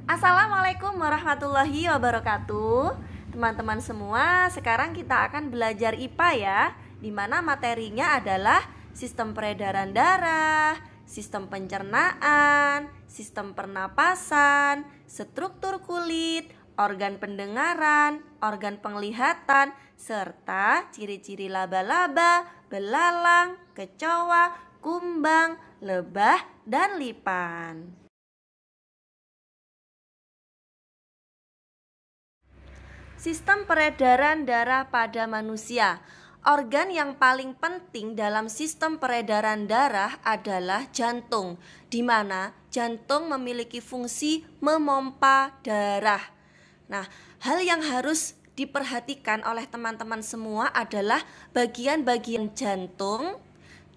Assalamualaikum warahmatullahi wabarakatuh. Teman-teman semua, sekarang kita akan belajar IPA ya, dimana materinya adalah sistem peredaran darah, sistem pencernaan, sistem pernapasan, struktur kulit, organ pendengaran, organ penglihatan, serta ciri-ciri laba-laba, belalang, kecoa, kumbang, lebah, dan lipan. Sistem peredaran darah pada manusia. Organ yang paling penting dalam sistem peredaran darah adalah jantung, di mana jantung memiliki fungsi memompa darah. Nah, hal yang harus diperhatikan oleh teman-teman semua adalah bagian-bagian jantung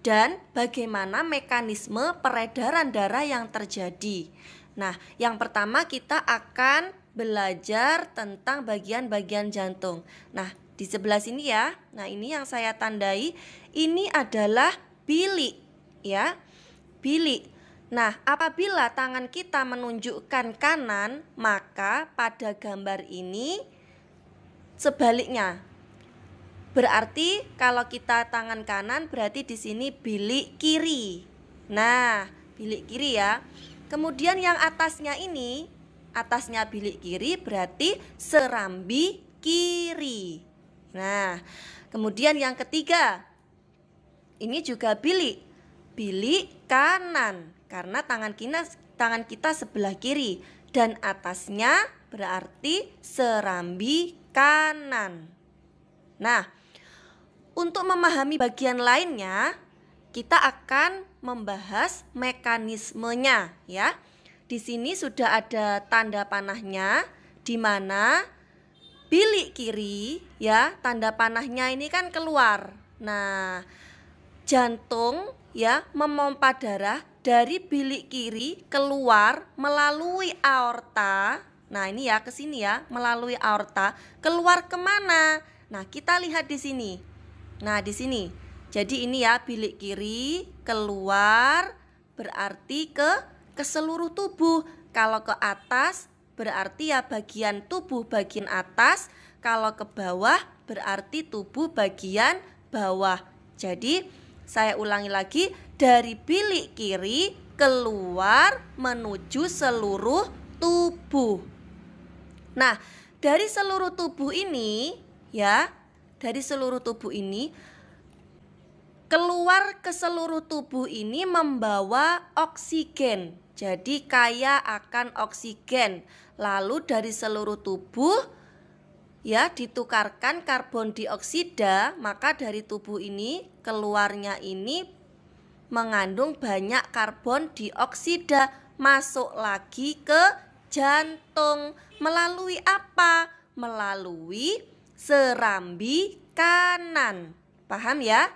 dan bagaimana mekanisme peredaran darah yang terjadi. Nah, yang pertama kita akan belajar tentang bagian-bagian jantung. Nah, di sebelah sini ya. Nah, ini yang saya tandai, ini adalah bilik ya. Bilik. Nah, apabila tangan kita menunjukkan kanan, maka pada gambar ini sebaliknya. Berarti kalau kita tangan kanan berarti di sini bilik kiri. Nah, bilik kiri ya. Kemudian yang atasnya ini, atasnya bilik kiri berarti serambi kiri. Nah, kemudian yang ketiga, ini juga bilik kanan karena tangan kita sebelah kiri dan atasnya berarti serambi kanan. Nah, untuk memahami bagian lainnya, kita akan membahas mekanismenya ya. Di sini sudah ada tanda panahnya, di mana bilik kiri ya, tanda panahnya ini kan keluar. Nah, jantung ya memompa darah dari bilik kiri keluar melalui aorta. Nah, ini ya ke sini ya, melalui aorta keluar kemana? Nah, kita lihat di sini. Nah, di sini. Jadi ini ya bilik kiri keluar berarti ke seluruh tubuh. Kalau ke atas berarti ya bagian tubuh bagian atas, kalau ke bawah berarti tubuh bagian bawah. Jadi saya ulangi lagi, dari bilik kiri keluar menuju seluruh tubuh. Nah, dari seluruh tubuh ini ya, dari seluruh tubuh ini keluar ke seluruh tubuh ini membawa oksigen. Jadi kaya akan oksigen. Lalu dari seluruh tubuh ya ditukarkan karbon dioksida, maka dari tubuh ini keluarnya ini mengandung banyak karbon dioksida, masuk lagi ke jantung. Melalui apa? Melalui serambi kanan. Paham ya?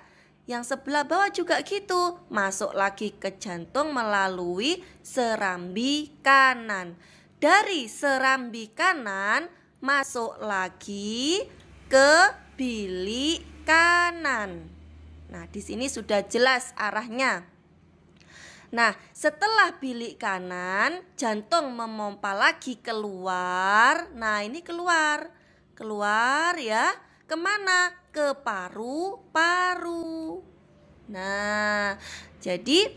Yang sebelah bawah juga gitu, masuk lagi ke jantung melalui serambi kanan. Dari serambi kanan masuk lagi ke bilik kanan. Nah, di sini sudah jelas arahnya. Nah, setelah bilik kanan, jantung memompa lagi keluar. Nah, ini keluar ya. Kemana? Ke paru-paru. Nah, jadi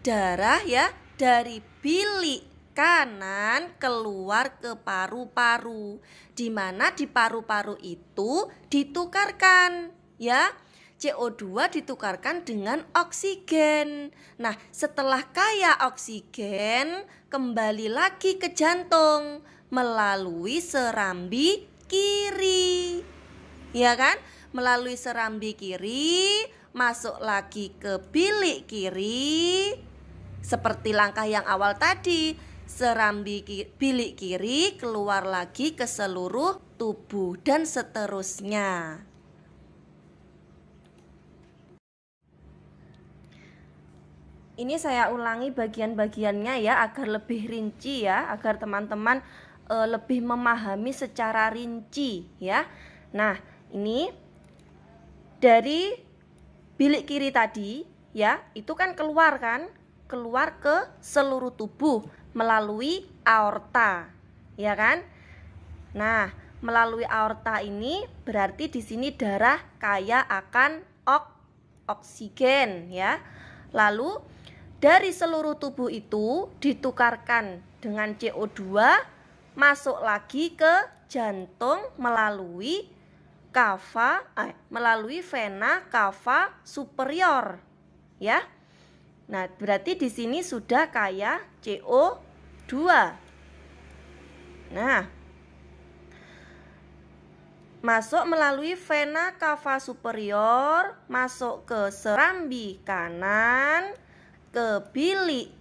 darah ya dari bilik kanan keluar ke paru-paru, di mana di paru-paru itu ditukarkan ya, CO2 ditukarkan dengan oksigen. Nah, setelah kaya oksigen kembali lagi ke jantung melalui serambi kiri, ya kan? Melalui serambi kiri masuk lagi ke bilik kiri. Seperti langkah yang awal tadi, bilik kiri keluar lagi ke seluruh tubuh dan seterusnya. Ini saya ulangi bagian-bagiannya ya agar lebih rinci ya, agar teman-teman lebih memahami secara rinci ya. Nah, ini dari bilik kiri tadi ya, itu kan keluar ke seluruh tubuh melalui aorta ya kan? Nah, melalui aorta ini berarti di sini darah kaya akan oksigen ya. Lalu dari seluruh tubuh itu ditukarkan dengan CO2 masuk lagi ke jantung melalui vena cava superior ya. Nah, berarti di sini sudah kaya CO2. Nah, masuk melalui vena cava superior, masuk ke serambi kanan, ke bilik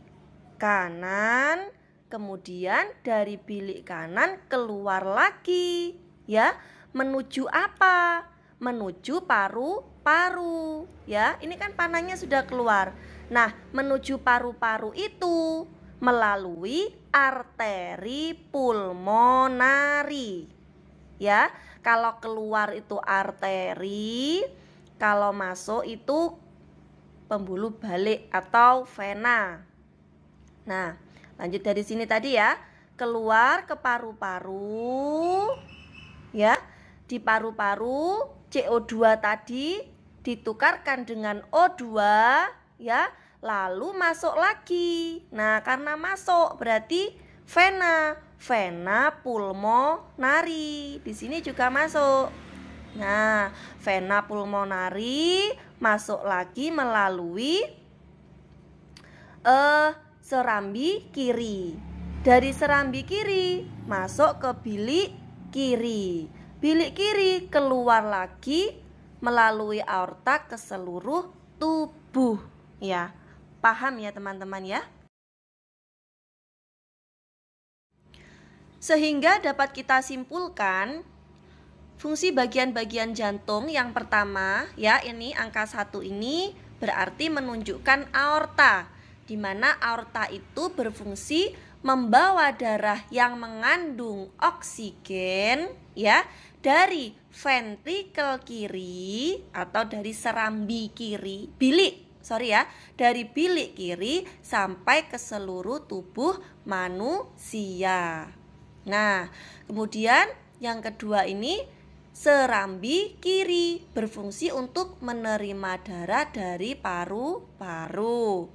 kanan, kemudian dari bilik kanan keluar lagi ya. Menuju apa? Menuju paru-paru ya. Ini kan panahnya sudah keluar. Nah, menuju paru-paru itu melalui arteri pulmonari ya. Kalau keluar itu arteri, kalau masuk itu pembuluh balik atau vena. Nah, lanjut dari sini tadi ya, keluar ke paru-paru ya. Di paru-paru CO2 tadi ditukarkan dengan O2 ya, lalu masuk lagi. Nah, karena masuk berarti vena pulmonari. Di sini juga masuk. Nah, vena pulmonari masuk lagi melalui serambi kiri. Dari serambi kiri masuk ke bilik kiri. Bilik kiri keluar lagi melalui aorta ke seluruh tubuh ya. Paham ya teman-teman ya? Sehingga dapat kita simpulkan fungsi bagian-bagian jantung yang pertama ya, ini angka 1 ini berarti menunjukkan aorta, di mana aorta itu berfungsi membawa darah yang mengandung oksigen ya dari ventrikel kiri atau dari serambi kiri, dari bilik kiri sampai ke seluruh tubuh manusia. Nah, kemudian yang kedua ini serambi kiri berfungsi untuk menerima darah dari paru-paru.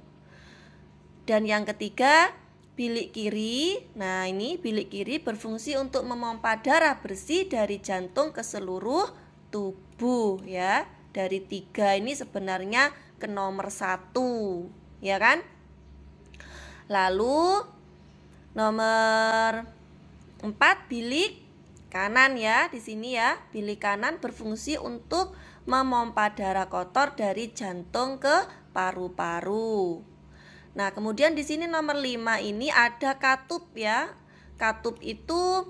Dan yang ketiga bilik kiri. Nah, ini bilik kiri berfungsi untuk memompa darah bersih dari jantung ke seluruh tubuh ya. Dari 3 ini sebenarnya ke nomor 1 ya kan. Lalu nomor 4 bilik kanan ya. Di sini ya, bilik kanan berfungsi untuk memompa darah kotor dari jantung ke paru-paru. Nah, kemudian di sini nomor 5 ini ada katup ya. Katup itu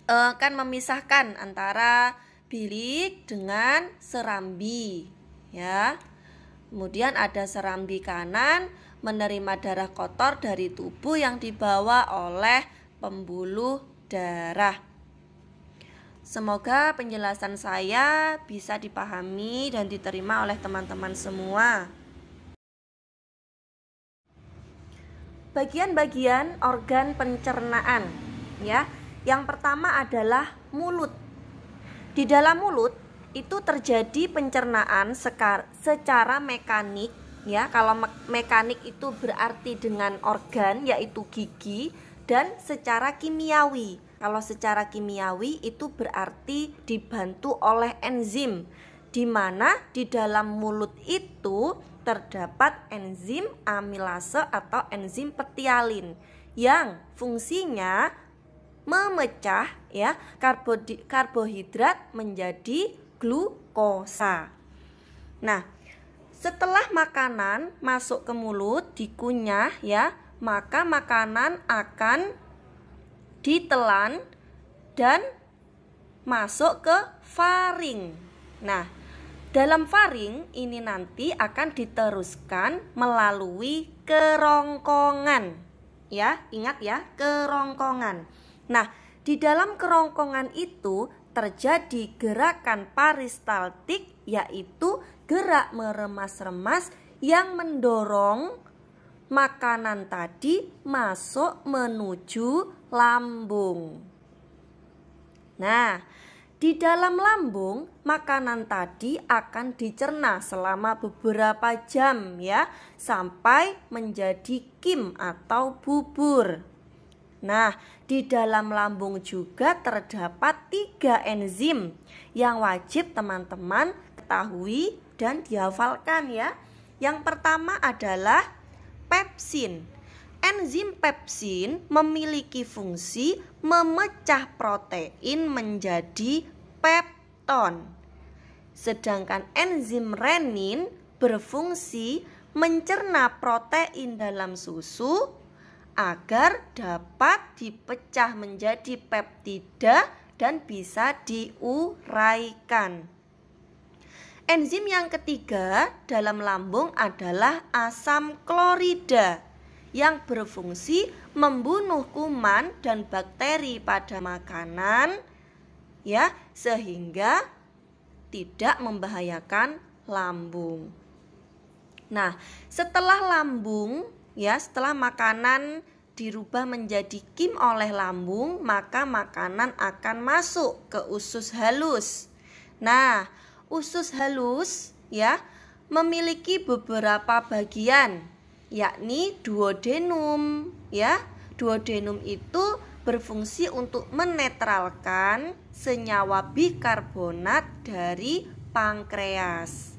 kan memisahkan antara bilik dengan serambi ya. Kemudian ada serambi kanan menerima darah kotor dari tubuh yang dibawa oleh pembuluh darah. Semoga penjelasan saya bisa dipahami dan diterima oleh teman-teman semua. Bagian-bagian organ pencernaan ya. Yang pertama adalah mulut. Di dalam mulut itu terjadi pencernaan secara mekanik ya. Kalau mekanik itu berarti dengan organ yaitu gigi, dan secara kimiawi. Kalau secara kimiawi itu berarti dibantu oleh enzim, di mana di dalam mulut itu terdapat enzim amilase atau enzim petialin yang fungsinya memecah ya karbohidrat menjadi glukosa. Nah, setelah makanan masuk ke mulut dikunyah ya, maka makanan akan ditelan dan masuk ke faring. Nah, dalam faring ini nanti akan diteruskan melalui kerongkongan. Ya, ingat ya, kerongkongan. Nah, di dalam kerongkongan itu terjadi gerakan peristaltik, yaitu gerak meremas-remas yang mendorong makanan tadi masuk menuju lambung. Nah, di dalam lambung makanan tadi akan dicerna selama beberapa jam ya, sampai menjadi kim atau bubur. Nah, di dalam lambung juga terdapat 3 enzim yang wajib teman-teman ketahui dan dihafalkan ya. Yang pertama adalah pepsin. Enzim pepsin memiliki fungsi memecah protein menjadi pepton. Sedangkan enzim renin berfungsi mencerna protein dalam susu agar dapat dipecah menjadi peptida dan bisa diuraikan. Enzim yang ketiga dalam lambung adalah asam klorida yang berfungsi membunuh kuman dan bakteri pada makanan ya, sehingga tidak membahayakan lambung. Nah, setelah lambung ya, setelah makanan dirubah menjadi kim oleh lambung, maka makanan akan masuk ke usus halus. Nah, usus halus ya memiliki beberapa bagian, yakni duodenum ya. Duodenum itu berfungsi untuk menetralkan senyawa bikarbonat dari pankreas.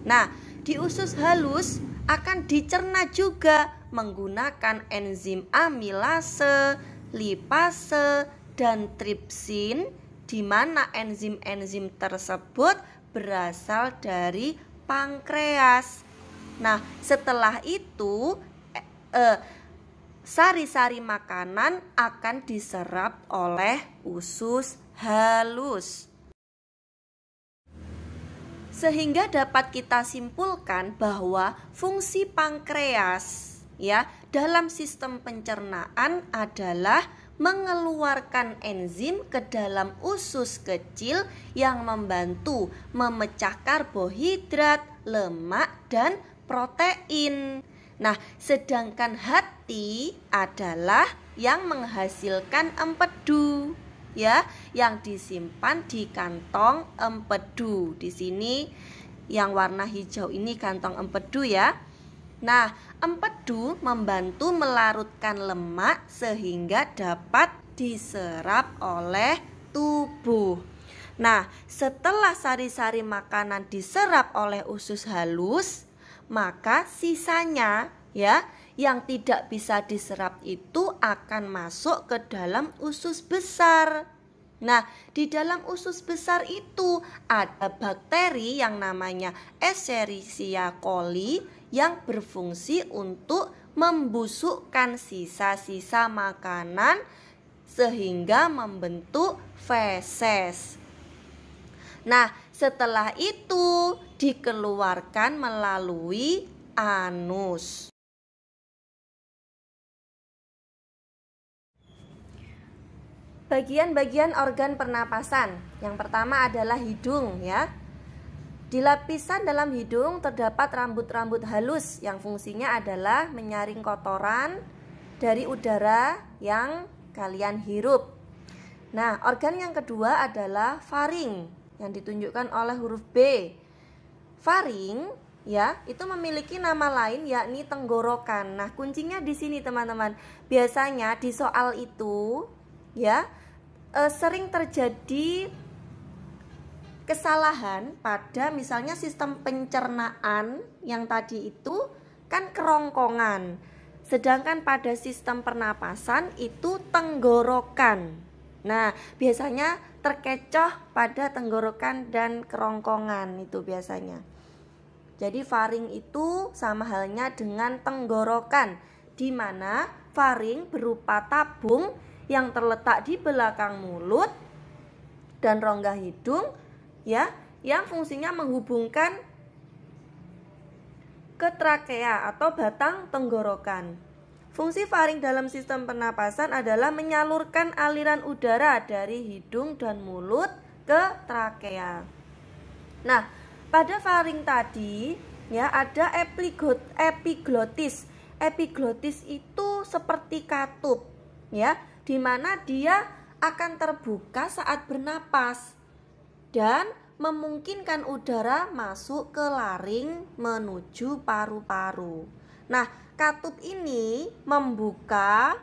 Nah, di usus halus akan dicerna juga menggunakan enzim amilase, lipase, dan tripsin, di mana enzim-enzim tersebut berasal dari pankreas. Nah, setelah itu sari-sari makanan akan diserap oleh usus halus. Sehingga dapat kita simpulkan bahwa fungsi pankreas ya dalam sistem pencernaan adalah mengeluarkan enzim ke dalam usus kecil yang membantu memecah karbohidrat, lemak, dan protein. Nah, sedangkan hati adalah yang menghasilkan empedu ya, yang disimpan di kantong empedu. Di sini yang warna hijau ini kantong empedu ya. Nah, empedu membantu melarutkan lemak sehingga dapat diserap oleh tubuh. Nah, setelah sari-sari makanan diserap oleh usus halus, maka sisanya ya yang tidak bisa diserap itu akan masuk ke dalam usus besar. Nah, di dalam usus besar itu ada bakteri yang namanya Escherichia coli yang berfungsi untuk membusukkan sisa-sisa makanan sehingga membentuk feses. Nah, setelah itu dikeluarkan melalui anus. Bagian-bagian organ pernapasan. Yang pertama adalah hidung ya. Di lapisan dalam hidung terdapat rambut-rambut halus yang fungsinya adalah menyaring kotoran dari udara yang kalian hirup. Nah, organ yang kedua adalah faring yang ditunjukkan oleh huruf B. Faring ya, itu memiliki nama lain yakni tenggorokan. Nah, kuncinya di sini teman-teman. Biasanya di soal itu ya sering terjadi kesalahan pada misalnya sistem pencernaan yang tadi itu kan kerongkongan. Sedangkan pada sistem pernapasan itu tenggorokan. Nah, biasanya terkecoh pada tenggorokan dan kerongkongan itu biasanya. Jadi faring itu sama halnya dengan tenggorokan, di mana faring berupa tabung yang terletak di belakang mulut dan rongga hidung ya, yang fungsinya menghubungkan ke trakea atau batang tenggorokan. Fungsi faring dalam sistem pernapasan adalah menyalurkan aliran udara dari hidung dan mulut ke trakea. Nah, pada faring tadi ya ada epiglotis. Epiglotis itu seperti katup, ya, di mana dia akan terbuka saat bernapas dan memungkinkan udara masuk ke laring menuju paru-paru. Nah, katup ini membuka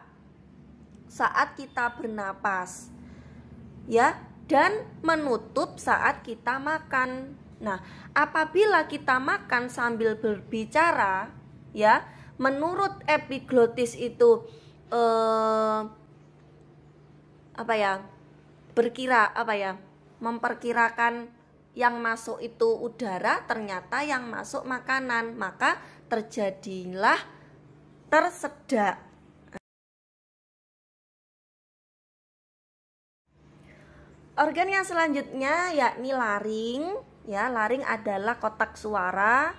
saat kita bernapas, ya, dan menutup saat kita makan. Nah, apabila kita makan sambil berbicara, ya, menurut epiglotis itu memperkirakan yang masuk itu udara, ternyata yang masuk makanan, maka terjadilah tersedak. Organ yang selanjutnya yakni laring, ya. Laring adalah kotak suara,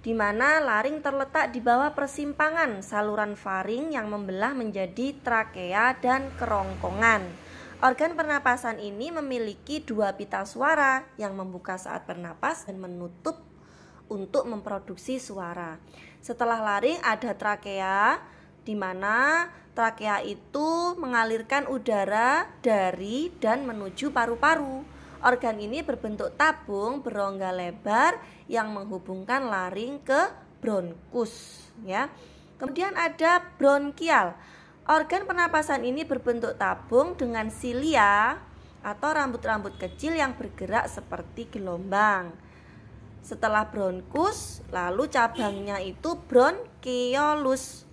di mana laring terletak di bawah persimpangan saluran faring yang membelah menjadi trakea dan kerongkongan. Organ pernapasan ini memiliki 2 pita suara yang membuka saat bernapas dan menutup untuk memproduksi suara. Setelah laring ada trakea, di mana trakea itu mengalirkan udara dari dan menuju paru-paru. Organ ini berbentuk tabung berongga lebar yang menghubungkan laring ke bronkus, ya. Kemudian ada bronkial. Organ pernapasan ini berbentuk tabung dengan silia atau rambut-rambut kecil yang bergerak seperti gelombang. Setelah bronkus, lalu cabangnya itu bronkeolus.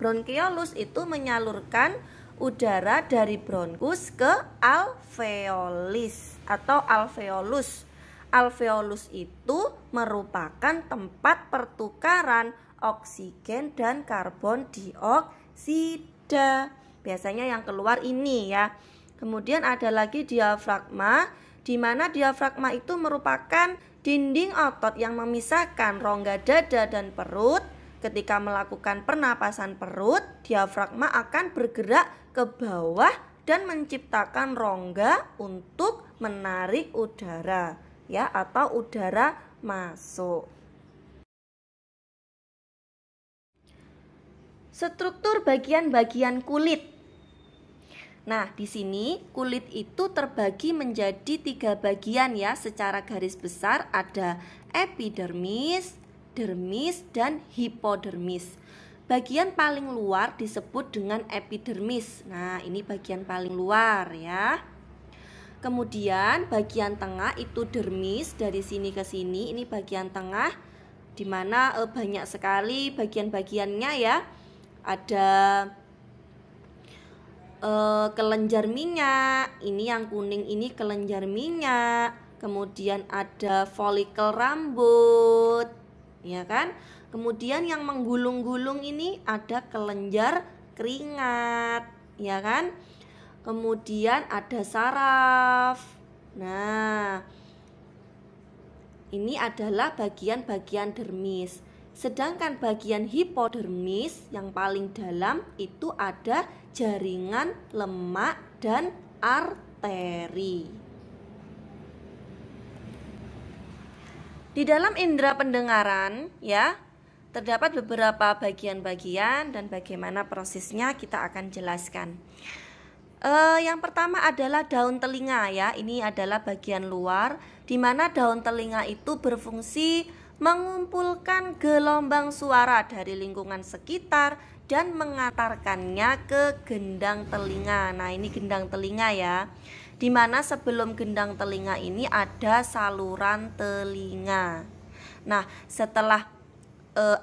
Bronkeolus itu menyalurkan udara dari bronkus ke alveolis atau alveolus. Alveolus itu merupakan tempat pertukaran oksigen dan karbon dioksida. Biasanya yang keluar ini, ya. Kemudian ada lagi diafragma, di mana diafragma itu merupakan dinding otot yang memisahkan rongga dada dan perut. Ketika melakukan pernapasan perut, diafragma akan bergerak ke bawah dan menciptakan rongga untuk menarik udara, ya, atau udara masuk. Struktur bagian-bagian kulit. Nah, di sini kulit itu terbagi menjadi 3 bagian, ya, secara garis besar. Ada epidermis, dermis, dan hipodermis. Bagian paling luar disebut dengan epidermis. Nah, ini bagian paling luar, ya. Kemudian bagian tengah itu dermis, dari sini ke sini. Ini bagian tengah, di mana banyak sekali bagian-bagiannya, ya. Ada kelenjar minyak, ini yang kuning ini kelenjar minyak. Kemudian ada folikel rambut, ya kan? Kemudian yang menggulung-gulung ini ada kelenjar keringat, ya kan? Kemudian ada saraf. Nah, ini adalah bagian-bagian dermis. Sedangkan bagian hipodermis yang paling dalam itu ada jaringan lemak dan arteri. Di dalam indera pendengaran, ya, terdapat beberapa bagian-bagian dan bagaimana prosesnya kita akan jelaskan. Yang pertama adalah daun telinga, ya. Ini adalah bagian luar, di mana daun telinga itu berfungsi mengumpulkan gelombang suara dari lingkungan sekitar dan mengantarkannya ke gendang telinga. Nah, ini gendang telinga, ya. Di mana sebelum gendang telinga ini ada saluran telinga. Nah, setelah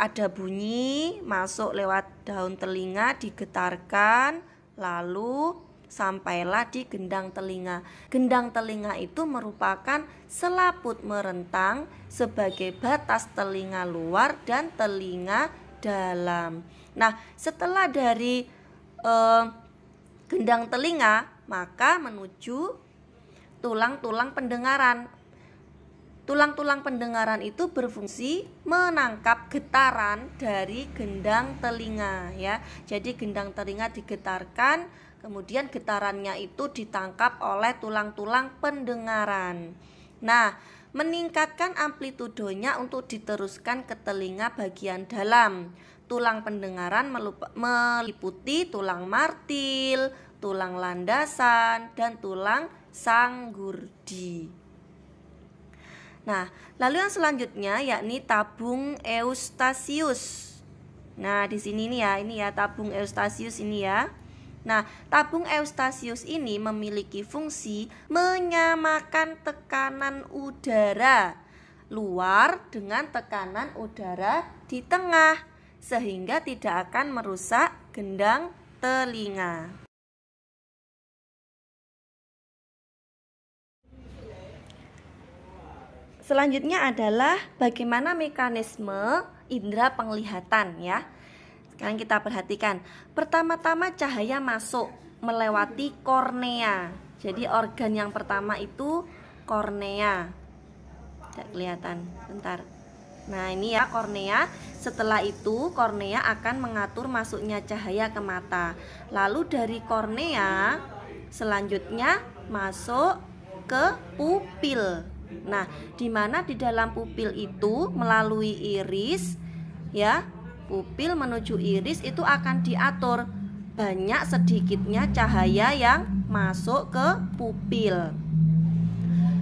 ada bunyi masuk lewat daun telinga, digetarkan, lalu sampailah di gendang telinga. Gendang telinga itu merupakan selaput merentang sebagai batas telinga luar dan telinga dalam. Nah, setelah dari gendang telinga, maka menuju tulang-tulang pendengaran. Tulang-tulang pendengaran itu berfungsi menangkap getaran dari gendang telinga, ya. Jadi gendang telinga digetarkan, kemudian getarannya itu ditangkap oleh tulang-tulang pendengaran. Nah, meningkatkan amplitudonya untuk diteruskan ke telinga bagian dalam. tulang pendengaran meliputi tulang martil, tulang landasan, dan tulang sanggurdi. Nah, lalu yang selanjutnya yakni tabung Eustachius. Nah, di sini nih ya, ini ya tabung Eustachius ini ya. Nah, tabung Eustachius ini memiliki fungsi menyamakan tekanan udara luar dengan tekanan udara di tengah, sehingga tidak akan merusak gendang telinga. Selanjutnya adalah bagaimana mekanisme indera penglihatan ya. Sekarang kita perhatikan. Pertama-tama cahaya masuk melewati kornea. Jadi organ yang pertama itu kornea. Tidak kelihatan, bentar. Nah, ini ya kornea. Setelah itu kornea akan mengatur masuknya cahaya ke mata. Lalu dari kornea selanjutnya masuk ke pupil. Nah, di mana di dalam pupil itu melalui iris ya, pupil menuju iris itu akan diatur banyak sedikitnya cahaya yang masuk ke pupil.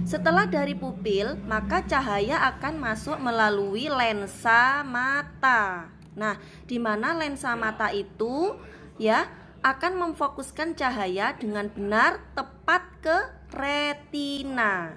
Setelah dari pupil, maka cahaya akan masuk melalui lensa mata. Nah, di mana lensa mata itu ya akan memfokuskan cahaya dengan benar tepat ke retina.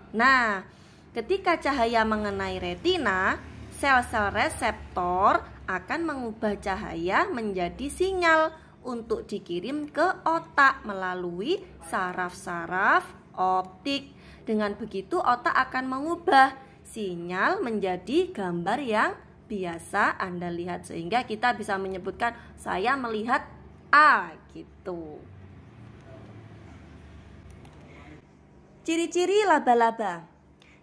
Nah, ketika cahaya mengenai retina, sel-sel reseptor akan mengubah cahaya menjadi sinyal untuk dikirim ke otak melalui saraf-saraf optik. Dengan begitu otak akan mengubah sinyal menjadi gambar yang biasa Anda lihat, sehingga kita bisa menyebutkan saya melihat A gitu. Ciri-ciri laba-laba.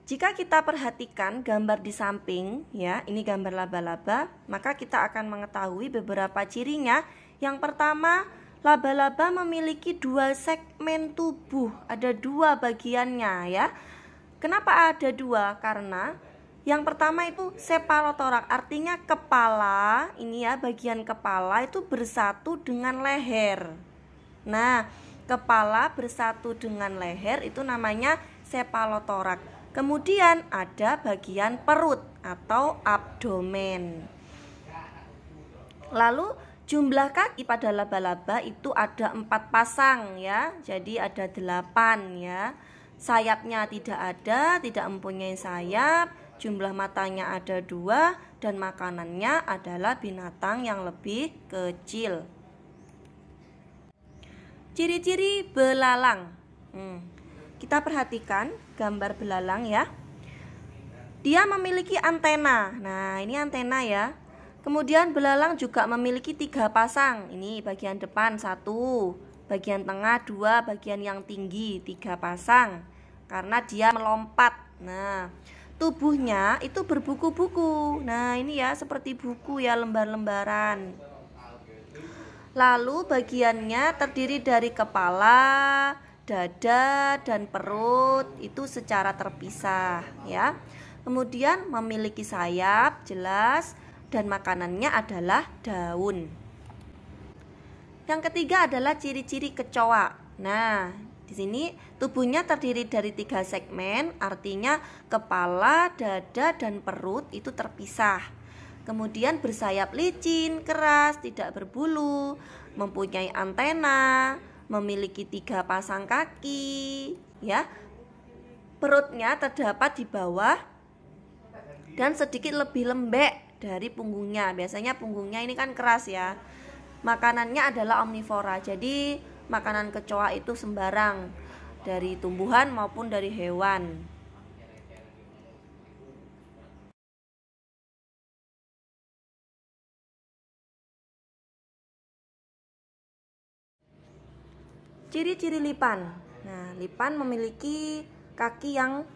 Jika kita perhatikan gambar di samping ya, ini gambar laba-laba, maka kita akan mengetahui beberapa cirinya. Yang pertama, laba-laba memiliki dua segmen tubuh, ada dua bagiannya ya. Kenapa ada dua? Karena yang pertama itu cephalothorax, artinya kepala, ini ya bagian kepala itu bersatu dengan leher. Nah, kepala bersatu dengan leher itu namanya cephalothorax. Kemudian ada bagian perut atau abdomen. Lalu jumlah kaki pada laba-laba itu ada 4 pasang ya. Jadi ada 8 ya. Sayapnya tidak ada, tidak mempunyai sayap. Jumlah matanya ada 2 dan makanannya adalah binatang yang lebih kecil. Ciri-ciri belalang. Kita perhatikan gambar belalang ya. Dia memiliki antena. Nah, ini antena ya. Kemudian belalang juga memiliki 3 pasang. Ini bagian depan 1, bagian tengah 2, bagian yang tinggi 3 pasang. Karena dia melompat. Nah, tubuhnya itu berbuku-buku. Nah, ini ya seperti buku ya, lembar-lembaran. Lalu bagiannya terdiri dari kepala, dada, dan perut itu secara terpisah ya. Kemudian memiliki sayap jelas dan makanannya adalah daun. Yang ketiga adalah ciri-ciri kecoa. Nah, di sini tubuhnya terdiri dari 3 segmen, artinya kepala, dada, dan perut itu terpisah. Kemudian bersayap licin, keras, tidak berbulu, mempunyai antena, memiliki 3 pasang kaki, ya. Perutnya terdapat di bawah dan sedikit lebih lembek dari punggungnya. Biasanya punggungnya ini kan keras ya. Makanannya adalah omnivora, jadi makanan kecoa itu sembarang, dari tumbuhan maupun dari hewan. Ciri-ciri lipan. Nah, lipan memiliki kaki yang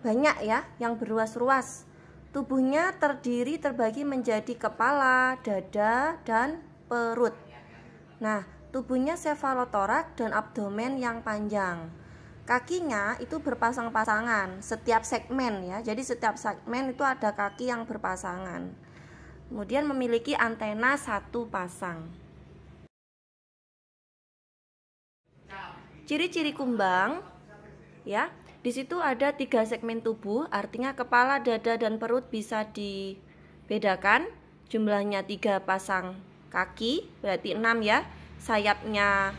banyak ya, yang berruas-ruas. Tubuhnya terbagi menjadi kepala, dada, dan perut. Nah, tubuhnya cephalothorax dan abdomen yang panjang. Kakinya itu berpasang-pasangan setiap segmen ya. Jadi setiap segmen itu ada kaki yang berpasangan. kemudian memiliki antena 1 pasang. Ciri-ciri kumbang, ya, di situ ada 3 segmen tubuh, artinya kepala, dada, dan perut bisa dibedakan. Jumlahnya 3 pasang kaki, berarti 6 ya. Sayapnya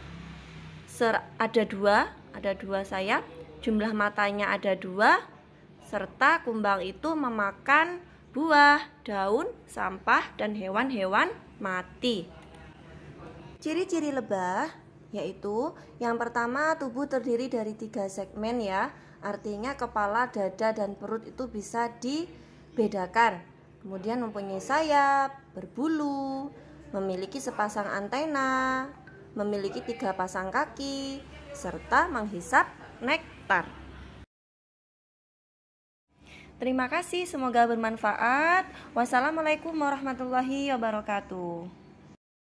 ada 2 sayap. Jumlah matanya ada 2, serta kumbang itu memakan buah, daun, sampah, dan hewan-hewan mati. Ciri-ciri lebah yaitu yang pertama, tubuh terdiri dari 3 segmen ya, artinya kepala, dada, dan perut itu bisa dibedakan. Kemudian mempunyai sayap, berbulu, memiliki sepasang antena, memiliki 3 pasang kaki, serta menghisap nektar. Terima kasih, semoga bermanfaat. Wassalamualaikum warahmatullahi wabarakatuh.